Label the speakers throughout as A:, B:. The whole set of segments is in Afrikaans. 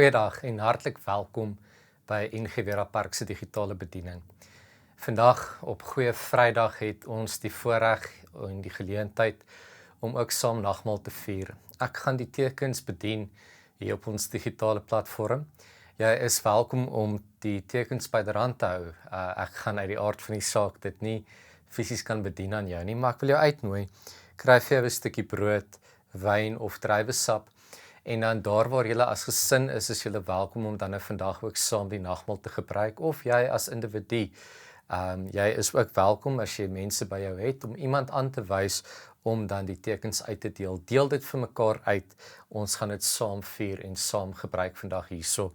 A: Goeiedag en hartlik welkom by NG Vera Park se digitale bediening. Vandag op Goeie Vrydag het ons die voorreg en die geleentheid om ook saam nagmaal te vier. Ek gaan die tekens bedien hier op ons digitale platform. Jy is welkom om die tekens byderhand te hou. Ek gaan uit die aard van die saak dit nie fisies kan bedien aan jou nie, maar ek wil jou uitnooi. Kry vir jou 'n stukkie brood, wyn of druiwesap. En dan daar waar julle as gesin is julle welkom om dan vandag ook saam die nagmaal te gebruik, of jy as individu. Jy is ook welkom as jy mense by jou het om iemand aan te wys om dan die tekens uit te deel. Deel dit vir mekaar uit. Ons gaan dit saam vier en saam gebruik vandag hierso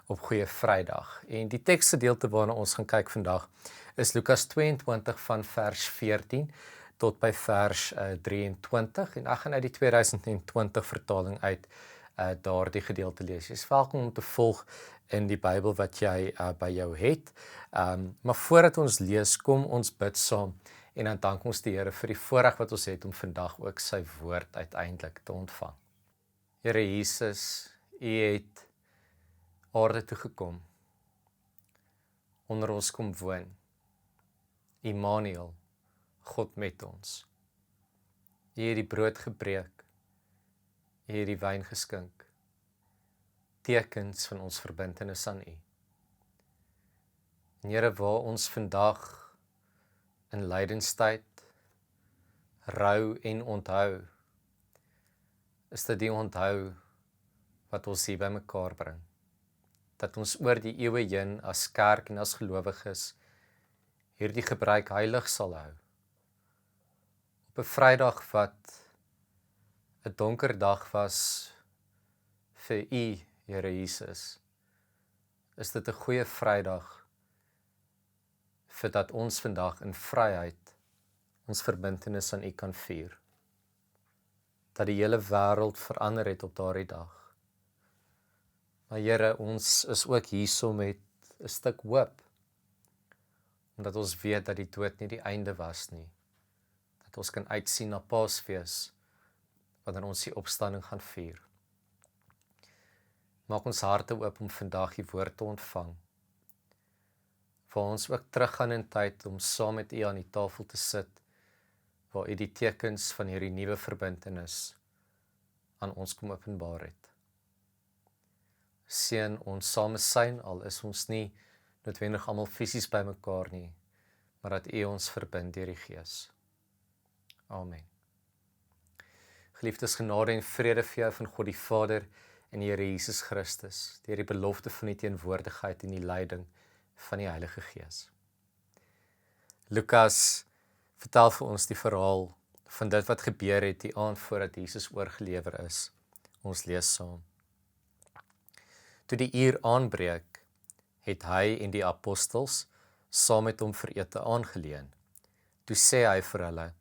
A: op Goeie Vrydag. En die teksgedeelte waarna ons gaan kyk vandag is Lukas 22 van vers 14 tot by vers 23 en ek gaan uit die 2020 vertaling uit daardie gedeelte lees. Jy is welkom om te volg in die Bybel wat jy by jou het. Maar voordat ons lees, kom ons bid saam en dan dank ons die Here vir die voorreg wat ons het om vandag ook sy woord uiteindelik te ontvang. Here Jesus, U het aarde toe gekom, onder ons kom woon. Immanuel, God met ons. U het die brood gebreek, U het die wyn geskink, tekens van ons verbintenis aan U. En Here, waar ons vandag in lydenstyd, rou en onthou, is dit die onthou wat ons hier by mekaar bring. Dat ons oor die eeue heen as kerk en as gelowiges hierdie gebruik heilig sal hou. Op 'n Vrydag wat 'n donker dag was vir U, Here Jesus, is dit 'n goeie Vrydag vir dat ons vandag in vryheid ons verbintenis aan U kan vier. Dat die hele wêreld verander het op daardie dag. Maar Here, ons is ook hierso met 'n stuk hoop, omdat ons weet dat die dood nie die einde was nie. Dat ons kan uitsien na Paasfees, wanneer ons die opstanding gaan vier. Maak ons harte oop om vandag die woord te ontvang. Vir ons ook teruggaan in tyd om saam met U aan die tafel te sit, waar U die tekens van hierdie nuwe verbintenis aan ons kom openbaar het. Seën ons samesyn, al is ons nie noodwendig almal fisies by mekaar nie, maar dat U ons verbind deur die Gees. Amen. Geliefdes, genade en vrede vir jou van God die Vader en die Here Jesus Christus, deur die belofte van die teenwoordigheid en die leiding van die Heilige Gees. Lukas vertel vir ons die verhaal van dit wat gebeur het die aand voordat Jesus oorgelewer is. Ons lees saam. Toe die uur aanbreek, het hy en die apostels saam met hom vir ete aangeleen. Toe sê hy vir hulle: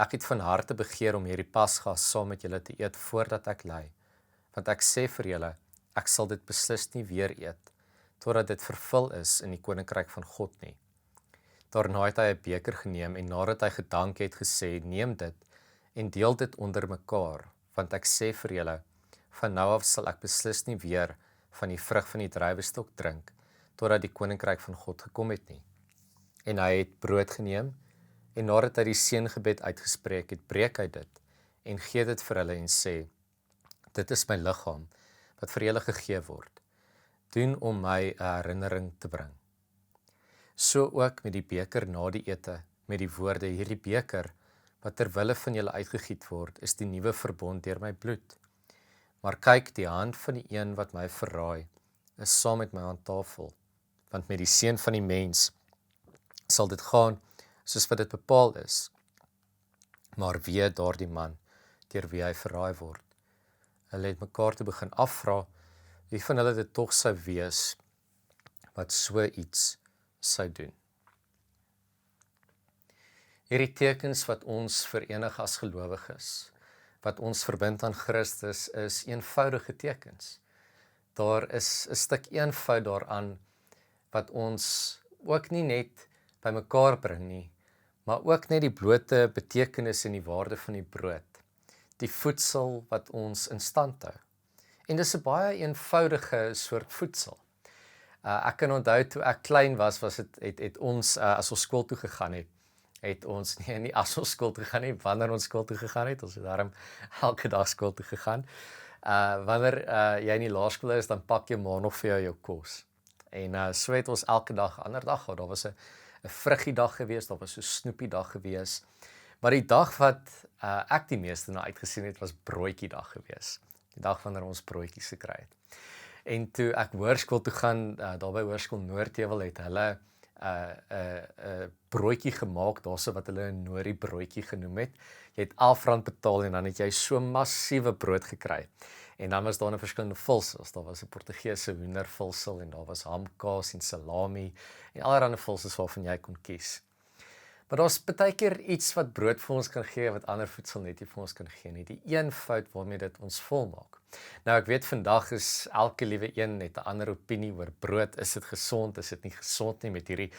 A: Ek het van harte begeer om hierdie Pasga saam met julle te eet voordat ek ly, want ek sê vir julle, ek sal dit beslis nie weer eet, totdat dit vervul is in die koninkryk van God nie. Daarna het hy 'n beker geneem en nadat hy gedank het gesê, neem dit en deel dit onder mekaar, want ek sê vir julle, van nou af sal ek beslis nie weer van die vrug van die druiwestok drink, totdat die koninkryk van God gekom het nie. En hy het brood geneem, en nadat hy die seëngebed uitgespreek het, breek hy dit, en gee dit vir hulle en sê, dit is my liggaam, wat vir julle gegee word. Doen om my 'n herinnering te bring. So ook met die beker na die ete, met die woorde, hierdie beker, wat ter wille van julle uitgegiet word, is die nuwe verbond deur my bloed. Maar kyk, die hand van die een wat my verraai, is saam met my aan tafel, want met die seun van die mens sal dit gaan soos wat dit bepaal is. Maar wee daardie man, deur wie hy verraai word. Hulle het mekaar te begin afvra, wie van hulle dit tog sou wees, wat so iets sou doen. Hierdie tekens wat ons verenig as gelowiges, wat ons verbind aan Christus, is eenvoudige tekens. Daar is 'n stuk eenvoud daaraan, wat ons ook nie net by mekaar bring nie, maar ook net die blote betekenis en die waarde van die brood, die voedsel wat ons in stand hou. En dis 'n baie eenvoudige soort voedsel. Ek kan onthou toe ek klein was het ons as ons skool toe gegaan het ons nie as ons skool toe gegaan het, wanneer ons skool toe gegaan het, ons het daarom elke dag skool toe gegaan. Wanneer jy in die laerskool is, dan pak jy maar nog vir jou kos. En so het ons elke dag, ander dag gehad. Daar was 'n vruggie-dag gewees, daar was 'n snoepie-dag gewees. Maar die dag wat ek die meeste na uitgesien het, was broodjie-dag gewees. Die dag wanneer ons broodjies gekry het. En toe ek hoërskool toe gaan, daar by Hoërskool Noordheuwel het hulle 'n broodjie gemaak, daarso wat hulle 'n nori broodjie genoem het. Jy het R11 betaal en dan het jy so massiewe brood gekry. En dan was daar 'n verskillende vulsels. Daar was 'n Portugese hoendervulsel en daar was hamkaas en salami en allerlei vulsels waarvan jy kon kies. Maar daar's baie keer iets wat brood vir ons kan gee wat ander voedsel net nie vir ons kan gee nie. Die eenvoud waarmee dit ons volmaak. Nou ek weet vandag is elke liewe een net 'n ander opinie oor brood. Is dit gesond? Is dit nie gesond nie met hierdie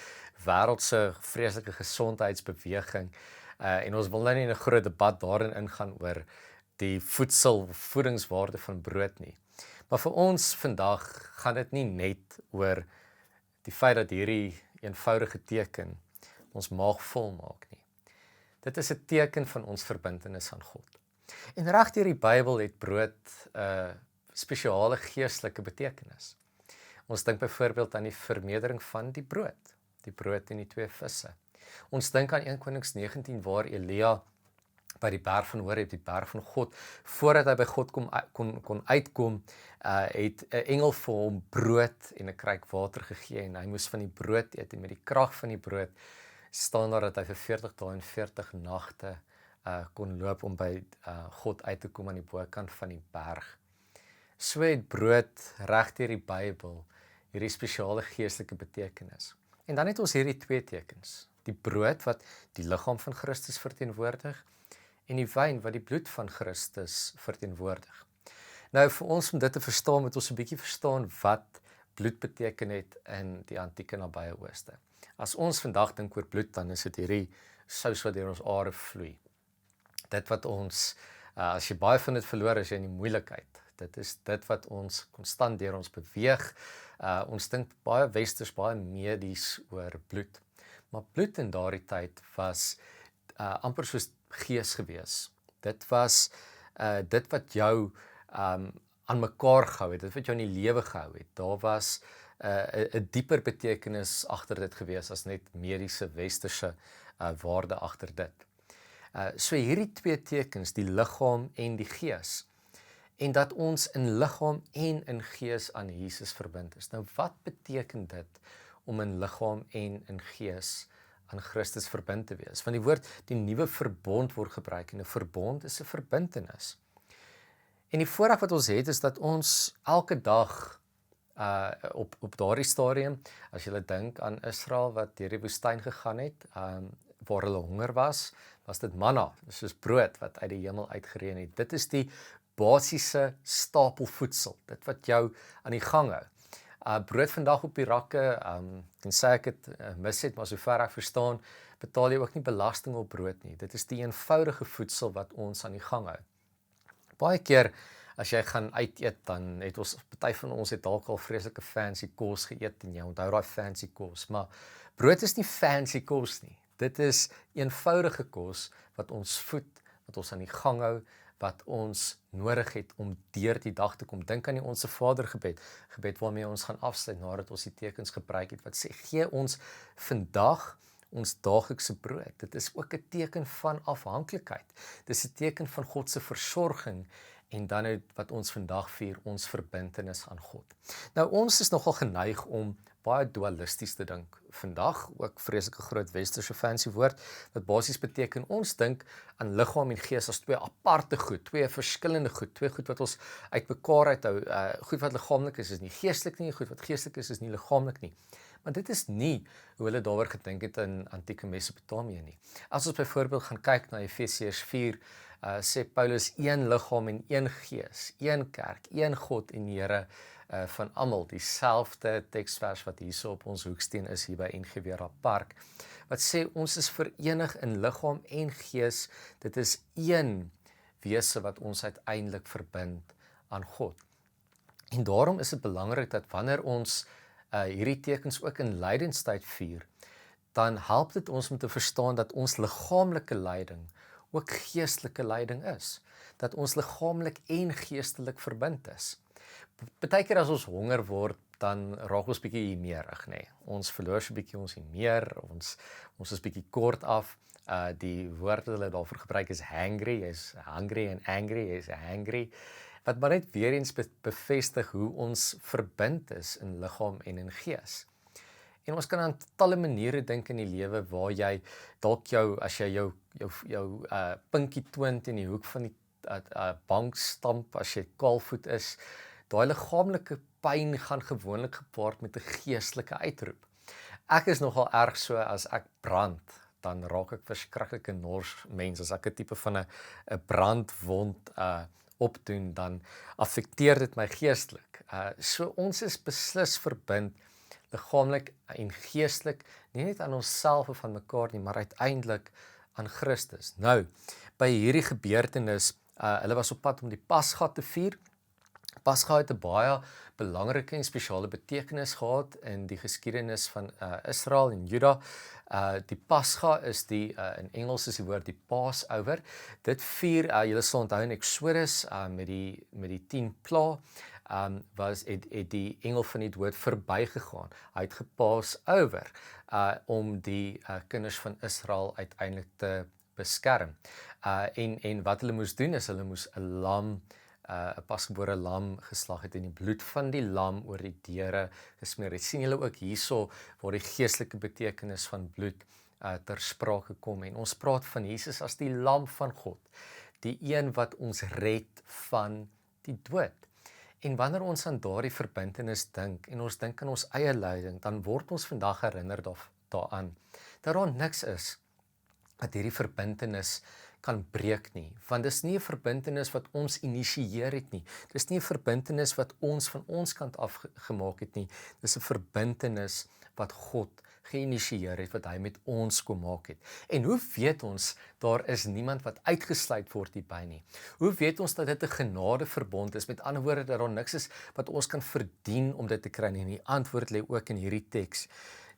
A: wêreldse vreeslike gesondheidsbeweging? En ons wil nou nie in 'n groot debat daarin ingaan oor die voedingswaarde van brood nie. Maar vir ons vandag gaan dit nie net oor die feit dat hierdie eenvoudige teken ons maag vol maak nie. Dit is 'n teken van ons verbintenis aan God. En reg deur die Bybel het brood 'n spesiale geestelike betekenis. Ons dink byvoorbeeld aan die vermeerdering van die brood en die 2 visse. Ons dink aan 1 Konings 19 waar Elia by die berg van Horeb, die berg van God, voordat hy by God kon uitkom, het 'n engel vir hom brood en 'n kruik water gegee en hy moes van die brood eet en met die krag van die brood staan daar dat hy vir 40 dae en 40 nagte kon loop om by God uit te kom aan die bokant van die berg. So het brood reg deur die Bybel hierdie spesiale geestelike betekenis. En dan het ons hierdie 2 tekens. Die brood wat die liggaam van Christus verteenwoordig en die wyn wat die bloed van Christus verteenwoordig. Nou vir ons om dit te verstaan, moet ons 'n bietjie verstaan wat bloed beteken het in die antieke Nabye Ooste. As ons vandag dink oor bloed, dan is dit hierdie sous wat deur ons are vloei. Dit wat ons, as jy baie van dit verloor, is jy in die moeilikheid. Dit is dit wat ons konstant deur ons beweeg. Ons dink baie westers, baie medies oor bloed. Maar bloed in daardie tyd was amper soos gees gewees. Dit was dit wat jou aan mekaar gehou het, dit wat jou in die lewe gehou het. Daar was 'n dieper betekenis agter dit gewees as net mediese westerse waarde agter dit. So hierdie 2 tekens, die liggaam en die gees, en dat ons in liggaam en in gees aan Jesus verbind is. Nou wat beteken dit om in liggaam en in gees aan Christus verbind te wees? Want die woord, die nuwe verbond word gebruik en 'n verbond is 'n verbintenis. En die voorreg wat ons het is dat ons elke dag op daardie stadium, as jy dink aan Israel wat deur die woestyn gegaan het, waar hulle honger was dit manna, soos brood wat uit die hemel uitgereën het. Dit is die basiese stapelvoedsel, dit wat jou aan die gang hou. Brood vandag op die rakke, tensy ek dit mis het, maar sover ek verstaan, betaal jy ook nie belasting op brood nie. Dit is die eenvoudige voedsel wat ons aan die gang hou. Baie keer as jy gaan uit eet, dan het ons, party van ons het dalk al vreeslike fancy kos geëet en jy onthou daai fancy kos, maar brood is nie fancy kos nie. Dit is eenvoudige kos wat ons voed, wat ons aan die gang hou, wat ons nodig het om deur die dag te kom. Dink aan die Onse Vader gebed waarmee ons gaan afsluit nadat ons die tekens gebruik het wat sê gee ons vandag ons daaglikse brood. Dit is ook 'n teken van afhanklikheid. Dit is 'n teken van God se versorging en dan wat ons vandag vier, ons verbintenis aan God. Nou ons is nogal geneig om baie dualisties te dink. Vandag ook vreeslike groot westerse fancy woord wat basies beteken ons dink aan liggaam en gees as 2 aparte goed, 2 verskillende goed, 2 goed wat ons uitmekaar uithou. Goed wat liggaamlik is nie geestelik nie, goed wat geestelik is nie liggaamlik nie. Maar dit is nie hoe hulle daaroor gedink het in antieke Mesopotamië nie. As ons byvoorbeeld gaan kyk na Efesiërs 4, sê Paulus een liggaam en een gees, een kerk, een God en Here van almal, dieselfde teksvers wat hierso op ons hoeksteen is hier by NG Vera Park, wat sê ons is verenig in liggaam en gees, dit is een wese wat ons uiteindelik verbind aan God. En daarom is dit belangrik dat wanneer ons hierdie tekens ook in lydenstyd vier, dan help dit ons om te verstaan dat ons liggaamlike lyding ook geestelike lyding is. Dat ons liggaamlik en geestelik verbind is. Partykeer as ons honger word, dan raak ons bietjie meerig, nê. Ons verloor so bietjie ons meer, ons is bietjie kort af. Die woord wat hulle daarvoor gebruik is hangry, jy's hungry en angry, jy's hangry. Wat maar net weer eens bevestig hoe ons verbind is in liggaam en in gees. En ons kan aan talle maniere dink in die lewe waar jy dalk as jy jou pinkie toont in die hoek van die bank stamp as jy kaalvoet is, daai liggaamlike pyn gaan gewoonlik gepaard met 'n geestelike uitroep. Ek is nogal erg so as ek brand, dan raak ek verskriklike nors mens. As ek 'n tipe van 'n brandwond opdoen, dan affekteer dit my geestelik. So ons is beslis verbind liggaamlik en geestelik, nie net aan onsself of aan mekaar nie, maar uiteindelik aan Christus. Nou, by hierdie gebeurtenis, hulle was op pad om die Pasga te vier. Pasga het 'n baie belangrike en spesiale betekenis gehad in die geskiedenis van Israel en Juda. Die Pasga is in Engels is die woord die Passover. Dit vier, julle sal onthou in Exodus met die 10 pla, het die engel van die dood verbygegaan. Hy het gepaas over om die kinders van Israel uiteindelik te beskerm. En wat hulle moes doen is hulle moes 'n lam, 'n pasgebore lam geslag het en die bloed van die lam oor die deure gesmeer het. Sien julle ook hierso waar die geestelike betekenis van bloed ter sprake kom. En ons praat van Jesus as die lam van God, die een wat ons red van die dood. En wanneer ons aan daardie verbintenis dink en ons dink aan ons eie lyding, dan word ons vandag herinner daaraan dat daar niks is wat hierdie verbintenis kan breek nie, want dis nie 'n verbintenis wat ons initieer het nie. Dis nie 'n verbintenis wat ons van ons kant af gemaak het nie. Dis 'n verbintenis wat God geïnisieer het, wat hy met ons kom maak het. En hoe weet ons daar is niemand wat uitgesluit word hierby nie? Hoe weet ons dat dit 'n genadeverbond is? Met ander woorde dat daar niks is wat ons kan verdien om dit te kry nie. Die antwoord lê ook in hierdie teks.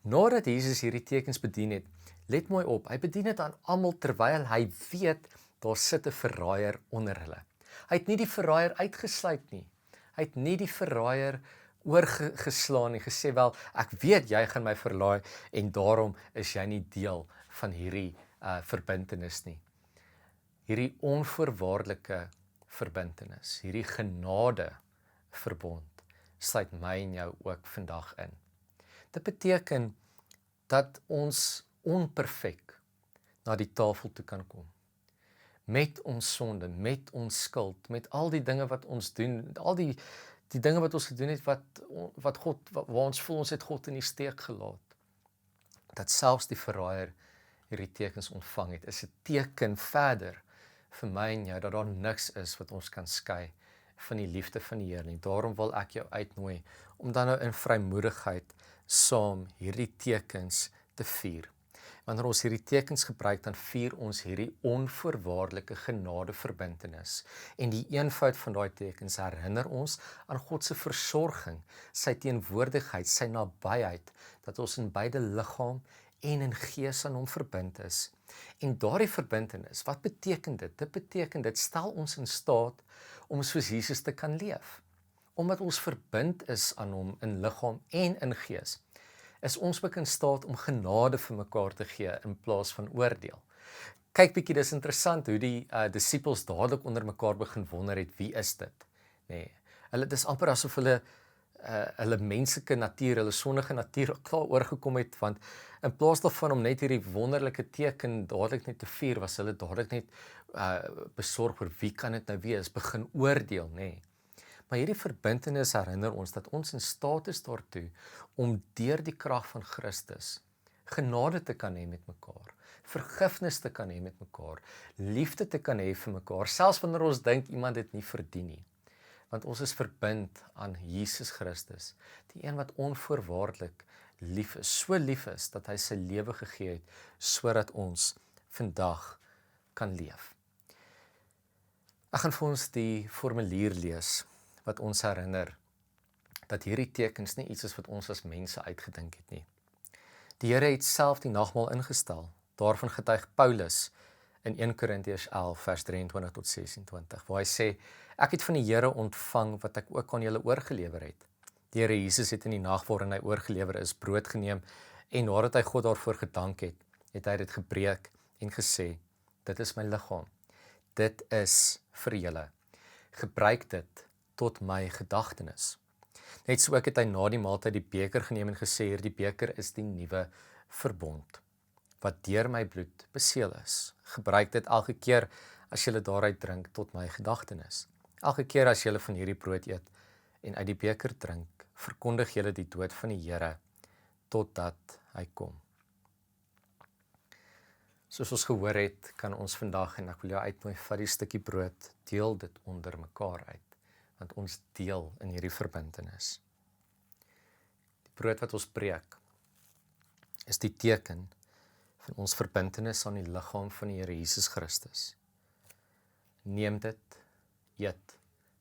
A: Nadat Jesus hierdie tekens bedien het, let mooi op, hy bedien dit aan almal terwyl hy weet daar sit 'n verraaier onder hulle. Hy het nie die verraaier uitgesluit nie. Hy het nie die verraaier oorgeslaan en gesê, wel, ek weet jy gaan my verlaai en daarom is jy nie deel van hierdie verbintenis nie. Hierdie onvoorwaardelike verbintenis, hierdie genade verbond, sluit my en jou ook vandag in. Dit beteken dat ons onperfek na die tafel toe kan kom. Met ons sonde, met ons skuld, met al die dinge wat ons doen, al die dinge wat ons gedoen het waar ons voel ons het God in die steek gelaat. Dat selfs die verraaier hierdie tekens ontvang het, is 'n teken verder vir my en jou dat daar niks is wat ons kan skei van die liefde van die Here nie. Daarom wil ek jou uitnooi om dan nou in vrymoedigheid saam hierdie tekens te vier. Wanneer ons hierdie tekens gebruik, dan vier ons hierdie onvoorwaardelike genadeverbintenis. En die eenvoud van daai tekens herinner ons aan God se versorging, sy teenwoordigheid, sy nabyheid, dat ons in beide liggaam en in gees aan hom verbind is. En daardie verbintenis, wat beteken dit? Dit beteken dit stel ons in staat om soos Jesus te kan leef. Omdat ons verbind is aan hom in liggaam en in gees, is ons ook in staat om genade vir mekaar te gee in plaas van oordeel. Kyk bietjie, dis interessant hoe die disippels dadelik onder mekaar begin wonder het, wie is dit? Nee, dis amper asof hulle menslike natuur, hulle sondige natuur klaar oorgekom het, want in plaas daarvan om net hierdie wonderlike teken dadelik net te vier, was hulle dadelik net besorg oor wie kan dit nou wees, begin oordeel, nee. Maar hierdie verbintenis herinner ons dat ons in staat is daartoe om deur die krag van Christus genade te kan hê met mekaar, vergifnis te kan hê met mekaar, liefde te kan hê vir mekaar, selfs wanneer ons dink iemand dit nie verdien nie. Want ons is verbind aan Jesus Christus, die een wat onvoorwaardelik lief is, so lief is dat hy sy lewe gegee het, sodat ons vandag kan leef. Ek gaan vir ons die formulier lees, wat ons herinner dat hierdie tekens nie iets is wat ons as mense uitgedink het nie. Die Here het self die nagmaal ingestel. Daarvan getuig Paulus in 1 Korintiërs 11 vers 23 tot 26, waar hy sê, ek het van die Here ontvang wat ek ook aan julle oorgelewer het. Die Here Jesus het in die nag waarin hy oorgelewer is, brood geneem en nadat hy God daarvoor gedank het, het hy dit gebreek en gesê, dit is my liggaam. Dit is vir julle. Gebruik dit tot my gedagtenis. Net so ook het hy na die maaltyd die beker geneem en gesê, hierdie beker is die nuwe verbond, wat deur my bloed beseël is. Gebruik dit elke keer as julle daaruit drink tot my gedagtenis. Elke keer as julle van hierdie brood eet en uit die beker drink, verkondig julle die dood van die Here totdat hy kom. Soos ons gehoor het, kan ons vandag, en ek wil jou uitnooi, vat die stukkie brood, deel dit onder mekaar uit, want ons deel in hierdie verbintenis. Die brood wat ons breek, is die teken van ons verbintenis aan die liggaam van die Here Jesus Christus. Neem dit, eet,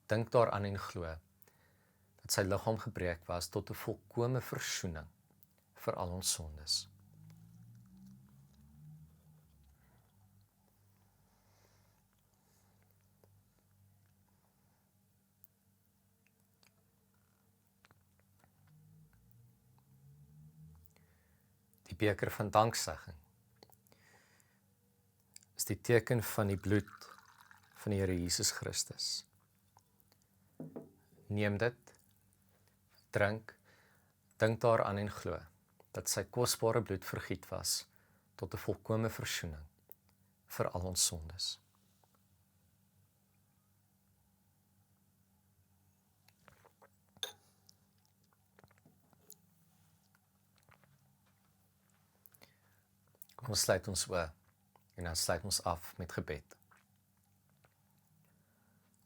A: dink daaraan en glo, dat sy liggaam gebreek was tot 'n volkome versoening vir al ons sondes. Die beker van danksegging is die teken van die bloed van die Here Jesus Christus. Neem dit, drink, dink daaraan en glo, dat sy kosbare bloed vergiet was tot 'n volkome versoening vir al ons sondes. Kom ons sluit ons oë en dan sluit ons af met gebed.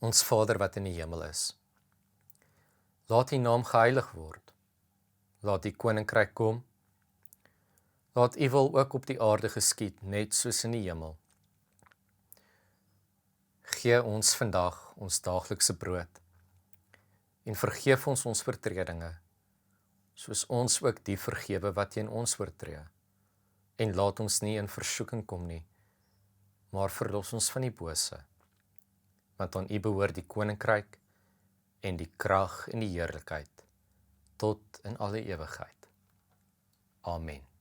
A: Ons Vader wat in die hemel is, laat U naam geheilig word. Laat U koninkryk kom. Laat U wil ook op die aarde geskied, net soos in die hemel. Gee ons vandag ons daaglikse brood en vergeef ons ons oortredinge, soos ons ook die vergewe wat teen ons oortree. En laat ons nie in versoeking kom nie, maar verlos ons van die bose. Want aan U behoort die koninkryk en die krag en die heerlikheid tot in alle ewigheid. Amen.